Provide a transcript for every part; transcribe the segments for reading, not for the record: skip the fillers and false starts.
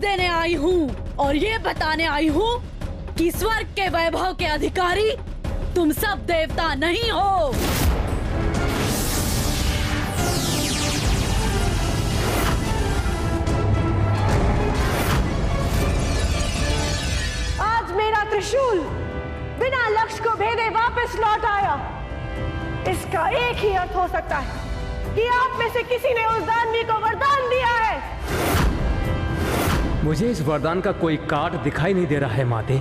देने आई हूँ और ये बताने आई हूँ कि स्वर्ग के वैभव के अधिकारी तुम सब देवता नहीं हो। आज मेरा त्रिशूल बिना लक्ष्य को भेदे वापस लौट आया। इसका एक ही अर्थ हो सकता है कि आप में से किसी ने उस दानवी को वरदान दिया है। मुझे इस वरदान का कोई कार्ड दिखाई नहीं दे रहा है माते।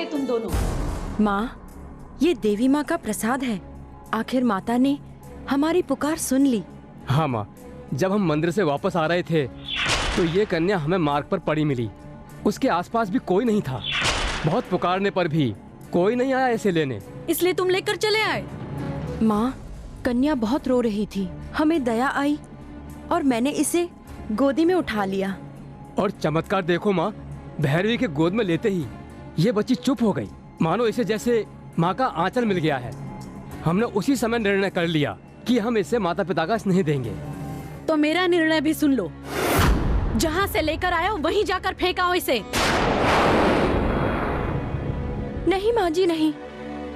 तुम दोनों? माँ, ये देवी माँ का प्रसाद है। आखिर माता ने हमारी पुकार सुन ली। हाँ माँ, जब हम मंदिर से वापस आ रहे थे तो ये कन्या हमें मार्ग पर पड़ी मिली। उसके आसपास भी कोई नहीं था। बहुत पुकारने पर भी कोई नहीं आया इसे लेने, इसलिए तुम लेकर चले आए। माँ, कन्या बहुत रो रही थी। हमें दया आई और मैंने इसे गोदी में उठा लिया। और चमत्कार देखो माँ, भैरवी के गोद में लेते ही ये बच्ची चुप हो गई, मानो इसे जैसे माँ का आंचल मिल गया है। हमने उसी समय निर्णय कर लिया कि हम इसे माता पिता का स्नेह देंगे। तो मेरा निर्णय भी सुन लो, जहाँ से लेकर आए हो वहीं जाकर फेंकाओ इसे। नहीं माँ जी, नहीं।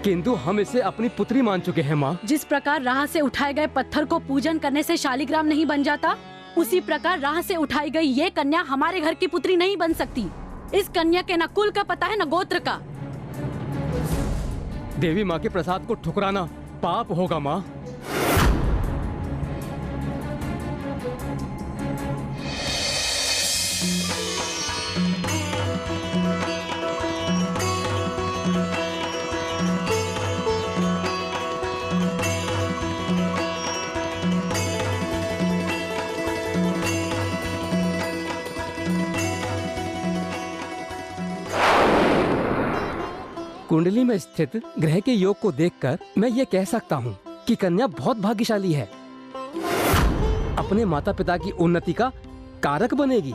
किंतु हम इसे अपनी पुत्री मान चुके हैं माँ। जिस प्रकार राह से उठाए गए पत्थर को पूजन करने से शालिग्राम नहीं बन जाता, उसी प्रकार राह से उठाई गई ये कन्या हमारे घर की पुत्री नहीं बन सकती। इस कन्या के न कुल का पता है न गोत्र का। देवी माँ के प्रसाद को ठुकराना पाप होगा माँ। कुंडली में स्थित ग्रह के योग को देखकर मैं ये कह सकता हूँ कि कन्या बहुत भाग्यशाली है। अपने माता पिता की उन्नति का कारक बनेगी।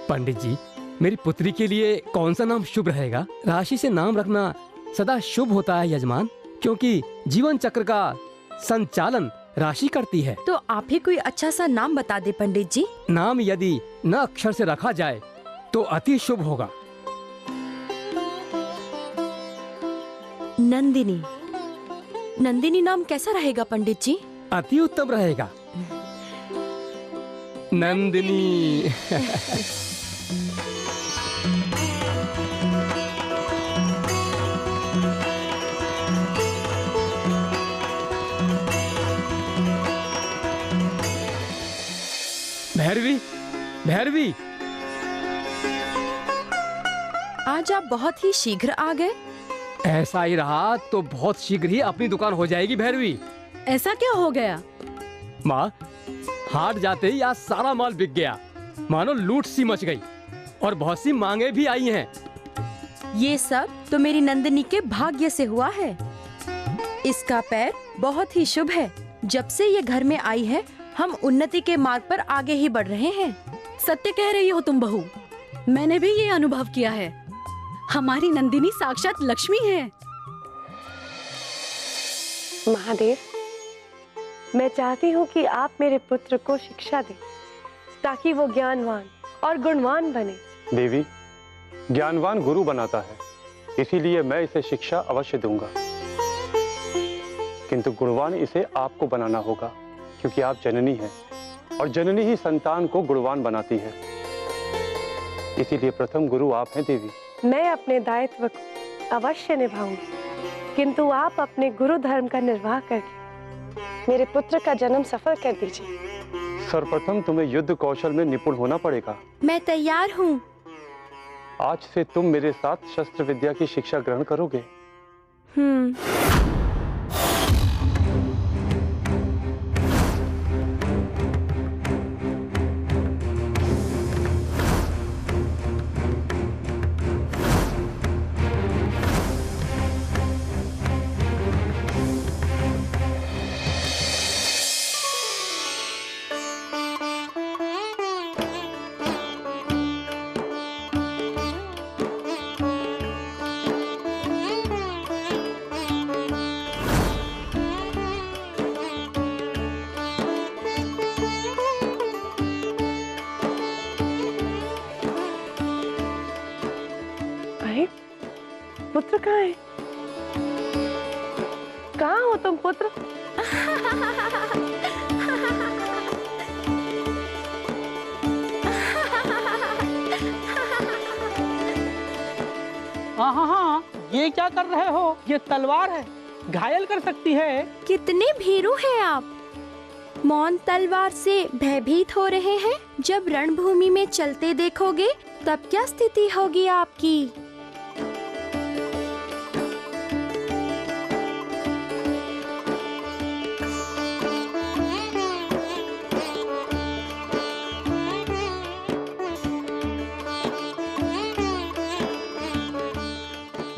पंडित जी, मेरी पुत्री के लिए कौन सा नाम शुभ रहेगा? राशि से नाम रखना सदा शुभ होता है यजमान, क्योंकि जीवन चक्र का संचालन राशि करती है। तो आप ही कोई अच्छा सा नाम बता दे पंडित जी। नाम यदि न अक्षर से रखा जाए तो अति शुभ होगा। नंदिनी। नंदिनी नाम कैसा रहेगा पंडित जी? अति उत्तम रहेगा। नंदिनी। भैरवी, भैरवी, आज आप बहुत ही शीघ्र आ गए। ऐसा ही रहा तो बहुत शीघ्र ही अपनी दुकान हो जाएगी भैरवी। ऐसा क्या हो गया? माँ, हाट जाते ही आज सारा माल बिक गया, मानो लूट सी मच गई और बहुत सी मांगे भी आई हैं। ये सब तो मेरी नंदिनी के भाग्य से हुआ है। इसका पैर बहुत ही शुभ है। जब से ये घर में आई है, हम उन्नति के मार्ग पर आगे ही बढ़ रहे हैं। सत्य कह रही हो तुम बहू, मैंने भी ये अनुभव किया है। हमारी नंदिनी साक्षात लक्ष्मी है। महादेव, मैं चाहती हूँ कि आप मेरे पुत्र को शिक्षा दें ताकि वो ज्ञानवान और गुणवान बने। देवी, ज्ञानवान गुरु बनाता है, इसीलिए मैं इसे शिक्षा अवश्य दूंगा। किंतु गुणवान इसे आपको बनाना होगा, क्योंकि आप जननी हैं और जननी ही संतान को गुणवान बनाती है। इसीलिए प्रथम गुरु आप हैं देवी। मैं अपने दायित्व को अवश्य निभाऊंगी, किंतु आप अपने गुरु धर्म का निर्वाह करके मेरे पुत्र का जन्म सफल कर दीजिए। सर्वप्रथम तुम्हें युद्ध कौशल में निपुण होना पड़ेगा। मैं तैयार हूँ। आज से तुम मेरे साथ शस्त्र विद्या की शिक्षा ग्रहण करोगे। साहिब, पुत्र कहाँ है? कहाँ हो तुम पुत्र? हाँ, ये क्या कर रहे हो? ये तलवार है, घायल कर सकती है। कितने भीरू हैं आप। मौन तलवार से भयभीत हो रहे हैं। जब रणभूमि में चलते देखोगे तब क्या स्थिति होगी आपकी।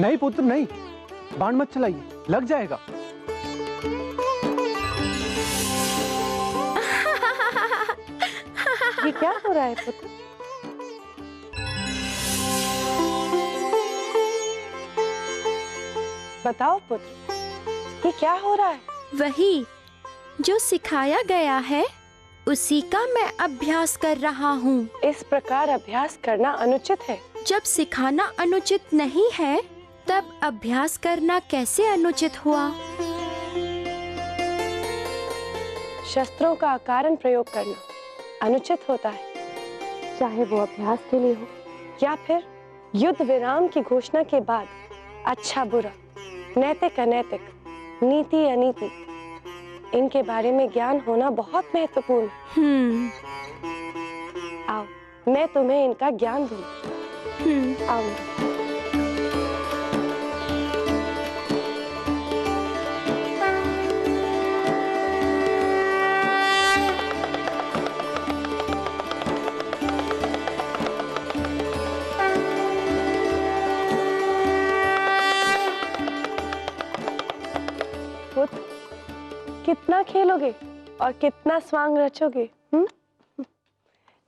नहीं पुत्र नहीं, बाण मत चलाइए, लग जाएगा। ये क्या हो रहा है पुत्र? बताओ पुत्र, ये क्या हो रहा है? वही जो सिखाया गया है उसी का मैं अभ्यास कर रहा हूँ। इस प्रकार अभ्यास करना अनुचित है। जब सिखाना अनुचित नहीं है तब अभ्यास करना कैसे अनुचित हुआ। शस्त्रों का अकारण प्रयोग करना अनुचित होता है, चाहे वो अभ्यास के लिए हो या फिर युद्ध विराम की घोषणा के बाद। अच्छा बुरा, नैतिक अनैतिक, नीति अनीति, इनके बारे में ज्ञान होना बहुत महत्वपूर्ण है। आओ, मैं तुम्हें इनका ज्ञान दूंगी। आओ। कितना खेलोगे और कितना स्वांग रचोगे?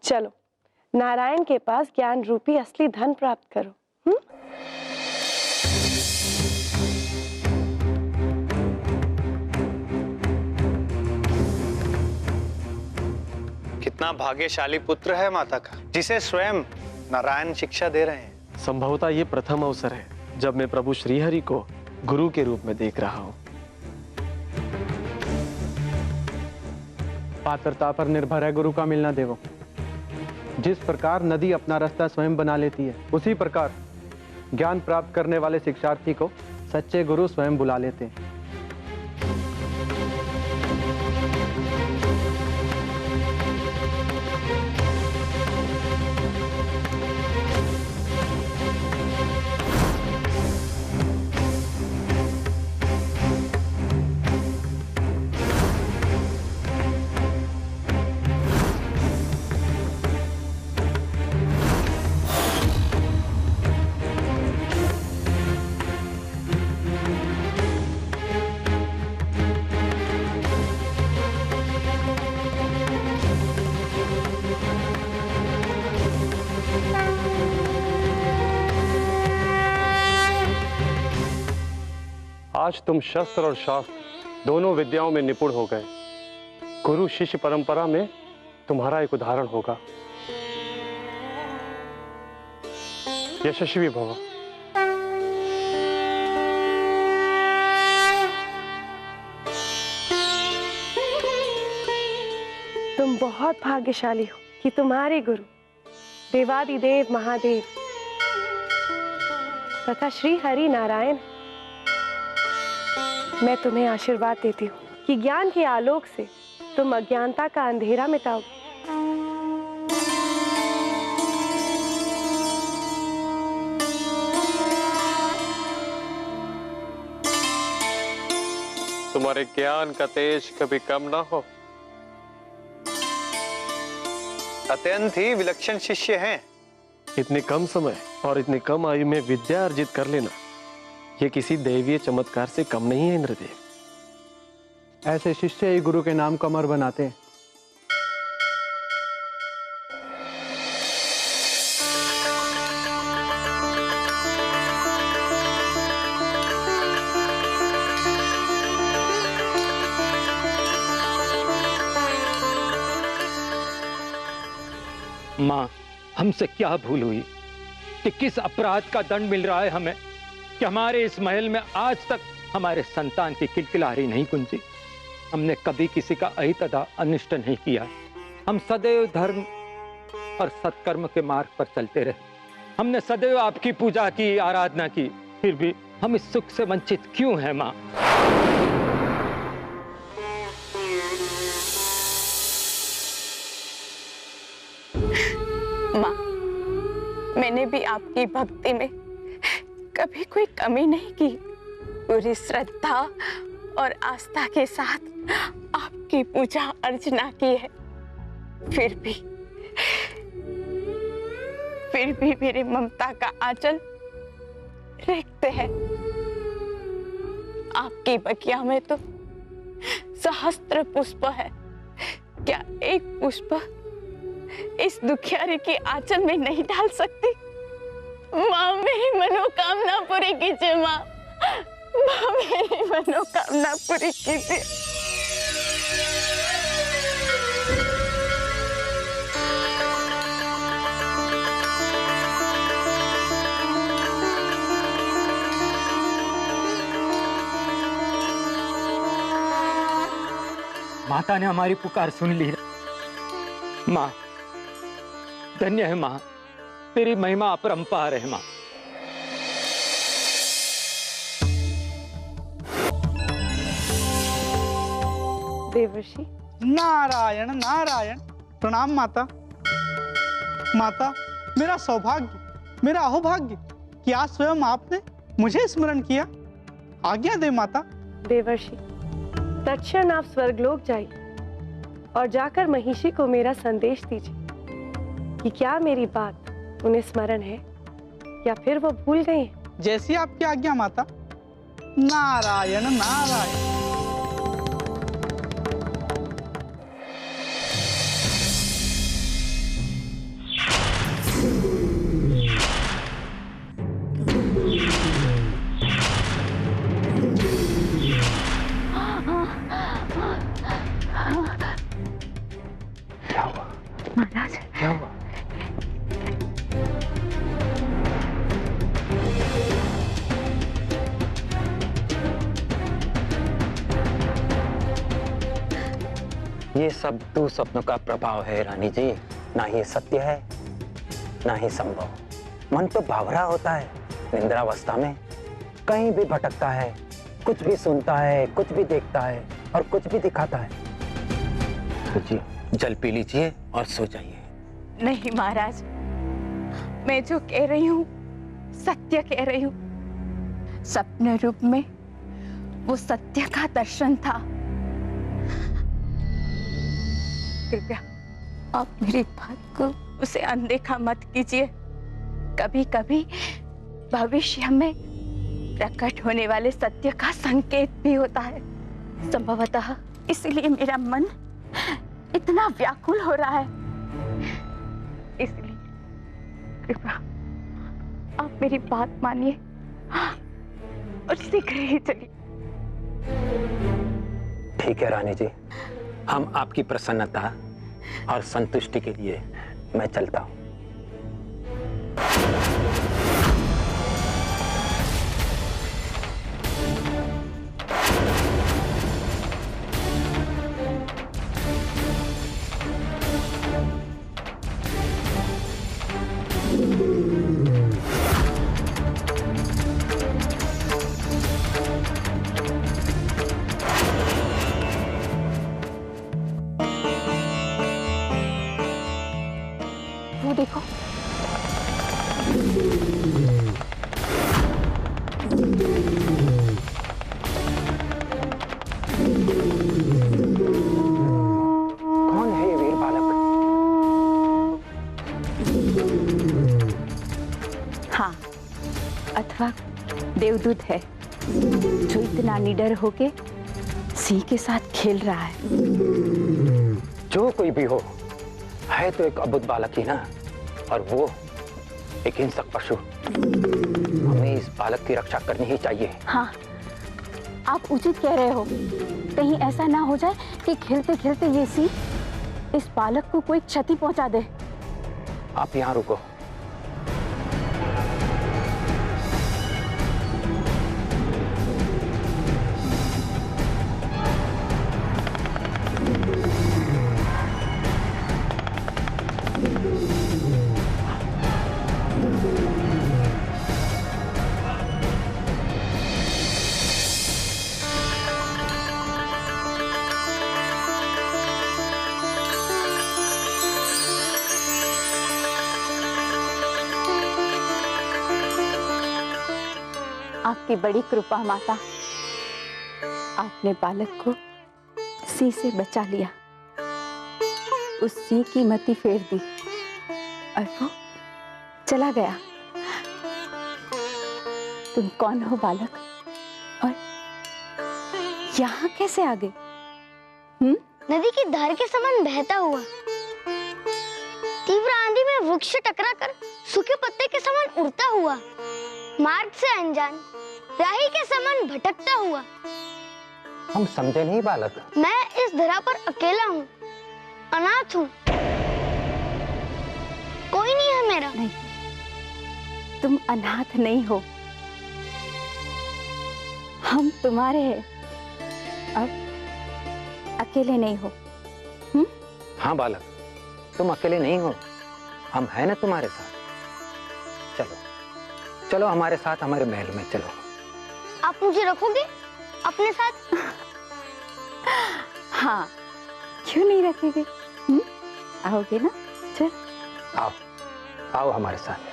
चलो नारायण के पास ज्ञान रूपी असली धन प्राप्त करो। कितना भाग्यशाली पुत्र है माता का, जिसे स्वयं नारायण शिक्षा दे रहे हैं। संभवतः ये प्रथम अवसर है जब मैं प्रभु श्रीहरि को गुरु के रूप में देख रहा हूँ। पात्रता पर निर्भर है गुरु का मिलना देवो। जिस प्रकार नदी अपना रास्ता स्वयं बना लेती है, उसी प्रकार ज्ञान प्राप्त करने वाले शिक्षार्थी को सच्चे गुरु स्वयं बुला लेते हैं। आज तुम शस्त्र और शास्त्र दोनों विद्याओं में निपुण हो गए। गुरु शिष्य परंपरा में तुम्हारा एक उदाहरण होगा। यशस्वी भव। तुम बहुत भाग्यशाली हो कि तुम्हारे गुरु देवादिदेव महादेव तथा श्री हरि नारायण। मैं तुम्हें आशीर्वाद देती हूँ कि ज्ञान के आलोक से तुम अज्ञानता का अंधेरा मिटाओगे। तुम्हारे ज्ञान का तेज कभी कम ना हो। अत्यंत ही विलक्षण शिष्य हैं। इतने कम समय और इतनी कम आयु में विद्या अर्जित कर लेना, ये किसी दैवीय चमत्कार से कम नहीं है इंद्रदेव। ऐसे शिष्य ही गुरु के नाम को अमर बनाते हैं। माँ, हमसे क्या भूल हुई? कि किस अपराध का दंड मिल रहा है हमें कि हमारे इस महल में आज तक हमारे संतान की किलकिलाहरी नहीं गूंजी। हमने कभी किसी का अहित तथा अनिष्ट नहीं किया। हम सदैव धर्म और सत्कर्म के मार्ग पर चलते रहे। हमने सदैव आपकी पूजा की, आराधना की, फिर भी हम इस सुख से वंचित क्यों हैं माँ? माँ, मैंने भी आपकी भक्ति में कभी कोई कमी नहीं की। पूरी श्रद्धा और आस्था के साथ आपकी पूजा अर्चना की है। फिर भी मेरी ममता का आंचल रिक्त है। आपकी बगिया में तो सहस्त्र पुष्प है, क्या एक पुष्प इस दुखियारी की आंचल में नहीं डाल सकती? माँ, मेरी मनोकामना पूरी कीजिए। माँ, मेरी मनोकामना पूरी कीजिए। माता ने हमारी पुकार सुन ली। माँ, धन्य है माँ, तेरी महिमा अपरंपार है माँ। देवर्षि, नारायण नारायण। प्रणाम माता। माता, मेरा सौभाग्य, मेरा अहोभाग्य कि आज स्वयं आपने मुझे स्मरण किया। आज्ञा दे माता। देवर्षि, तत्क्षण आप स्वर्गलोक जाइए और जाकर महिषी को मेरा संदेश दीजिए कि क्या मेरी बात उन्हें स्मरण है या फिर वो भूल गए हैं। जैसी आपकी आज्ञा माता। नारायण नारायण। महाराज, क्या हुआ? ये सब दुःस्वप्नों का प्रभाव है रानी जी। ना ही सत्य है, ना ही संभव। मन तो बावरा होता है, निंद्रावस्था में कहीं भी भटकता है, कुछ भी सुनता है, कुछ भी देखता है और कुछ भी दिखाता है। सोचिए, जल पी लीजिए और सो जाइए। नहीं महाराज, मैं जो कह रही हूँ सत्य कह रही हूँ। सपने रूप में वो सत्य का दर्शन था। कृपया आप मेरी बात को उसे अनदेखा मत कीजिए। कभी कभी भविष्य में प्रकट होने वाले सत्य का संकेत भी होता है। संभवतः इसलिए मेरा मन इतना व्याकुल हो रहा है। इसलिए कृपया आप मेरी बात मानिए और शीघ्र ही चलिए। ठीक है रानी जी, हम आपकी प्रसन्नता और संतुष्टि के लिए मैं चलता हूँ। देखो, कौन है ये वीर बालक? हाँ, अथवा देवदूत है जो इतना निडर होके सिंह के साथ खेल रहा है। जो कोई भी हो, है तो एक अबुध बालक ही ना, और वो एक हिंसक पशु। हमें इस बालक की रक्षा करनी ही चाहिए। हाँ, आप उचित कह रहे हो। कहीं ऐसा ना हो जाए कि खेलते खेलते ये सिंह इस बालक को कोई क्षति पहुंचा दे। आप यहाँ रुको। आपकी बड़ी कृपा माता, आपने बालक को सिंह से बचा लिया, उस सिंह की मति फेर दी और वो चला गया। तुम कौन हो बालक, और यहाँ कैसे आ गए? नदी की धार के समान बहता हुआ, तीव्र आंधी में वृक्ष टकराकर सूखे पत्ते के समान उड़ता हुआ, मार्ग से अनजान राही के समान भटकता हुआ। हम समझे नहीं बालक। मैं इस धरा पर अकेला हूँ, अनाथ हूँ, कोई नहीं है मेरा। नहीं, तुम अनाथ नहीं हो, हम तुम्हारे हैं, अब अकेले नहीं हो। हाँ बालक, तुम अकेले नहीं हो, हम हैं ना तुम्हारे साथ। चलो चलो हमारे साथ, हमारे महल में चलो। आप मुझे रखोगे अपने साथ? हाँ, क्यों नहीं रखेंगे? आओगे ना? चल आओ, आओ हमारे साथ।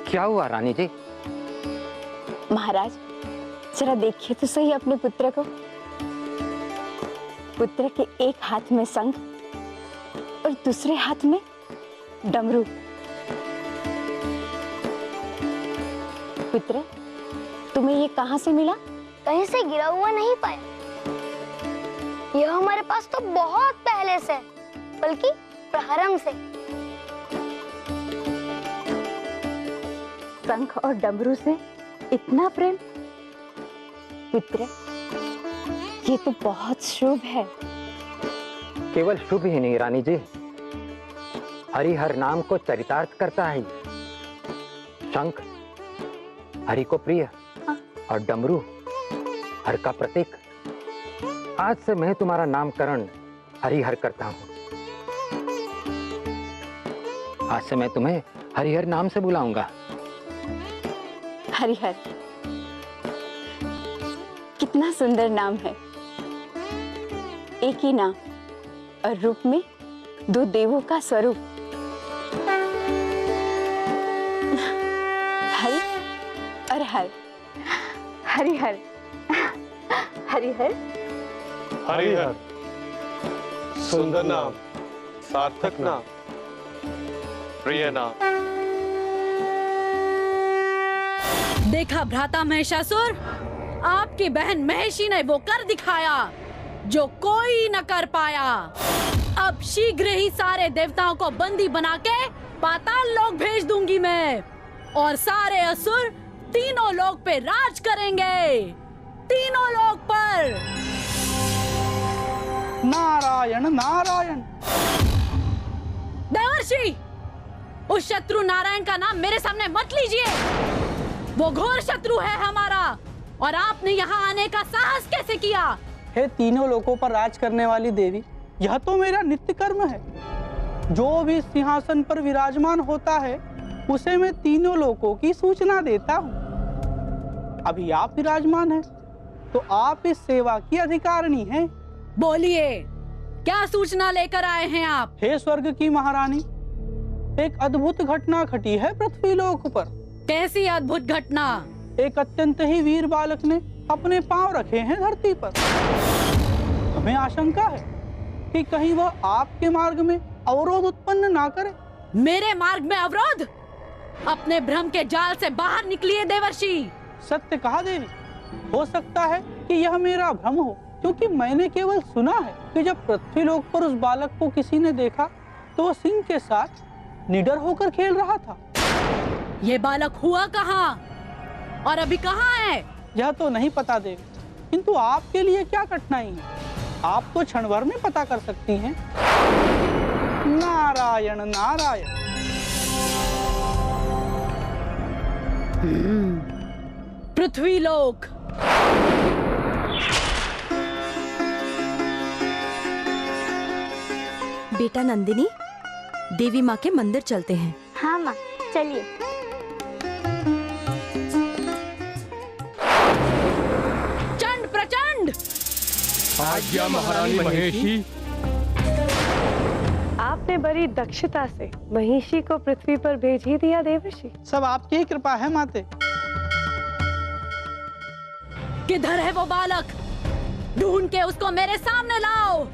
क्या हुआ रानी जी? महाराज, जरा देखिए तो सही अपने पुत्र को। पुत्र के एक हाथ में शंख और दूसरे हाथ में डमरू। पुत्र, तुम्हें ये कहां से मिला? कहीं से गिरा हुआ नहीं पाया, यह हमारे पास तो बहुत पहले से, बल्कि प्रारंभ से। शंख और डमरू से इतना प्रेम? पुत्र, ये तो बहुत शुभ है। केवल शुभ ही नहीं रानी जी, हरिहर नाम को चरितार्थ करता है। शंख हरि को प्रिय और डमरू हर का प्रतीक। आज से मैं तुम्हारा नामकरण हरिहर करता हूँ। आज से मैं तुम्हें हरिहर नाम से बुलाऊंगा। हरिहर, कितना सुंदर नाम है। एक ही नाम और रूप में दो देवों का स्वरूप। हरि और हर, हरिहर, हरिहर, हरिहर, सुंदर नाम, सार्थक नाम, प्रिय नाम। देखा भ्राता महिषासुर, आपकी बहन महिषी ने वो कर दिखाया जो कोई न कर पाया। अब शीघ्र ही सारे देवताओं को बंदी बना के पाताल लोक भेज दूंगी मैं, और सारे असुर तीनों लोक पे राज करेंगे, तीनों लोक पर। नारायण नारायण। देवर्षि, उस शत्रु नारायण का नाम मेरे सामने मत लीजिए। वो घोर शत्रु है हमारा, और आपने यहाँ आने का साहस कैसे किया? हे तीनों लोकों पर राज करने वाली देवी, यह तो मेरा नित्य कर्म है। जो भी सिंहासन पर विराजमान होता है उसे मैं तीनों लोकों की सूचना देता हूँ। अभी आप विराजमान हैं, तो आप इस सेवा की अधिकारिणी हैं। बोलिए, क्या सूचना लेकर आए हैं आप? हे स्वर्ग की महारानी, एक अद्भुत घटना घटी है पृथ्वी लोक पर। कैसी अद्भुत घटना? एक अत्यंत ही वीर बालक ने अपने पांव रखे हैं धरती पर। हमें आशंका है कि कहीं वह आपके मार्ग में अवरोध उत्पन्न ना करे। मेरे मार्ग में अवरोध? अपने भ्रम के जाल से बाहर निकलिए देवर्षि। सत्य कहा देवी, हो सकता है कि यह मेरा भ्रम हो, क्योंकि मैंने केवल सुना है कि जब पृथ्वी लोक पर उस बालक को किसी ने देखा तो वह सिंह के साथ निडर होकर खेल रहा था। ये बालक हुआ कहाँ और अभी कहाँ है? यह तो नहीं पता देवी, किंतु आपके लिए क्या कठिनाई है? आप तो क्षण भर में पता कर सकती हैं। नारायण नारायण। पृथ्वी लोक। बेटा नंदिनी, देवी माँ के मंदिर चलते हैं। हाँ माँ, चलिए। चंड प्रचंड। आज्ञा महारानी महेशी। आपने बड़ी दक्षता से महिषी को पृथ्वी पर भेज ही दिया देवर्षि। सब आपकी ही कृपा है माते। किधर है वो बालक? ढूंढ के उसको मेरे सामने लाओ।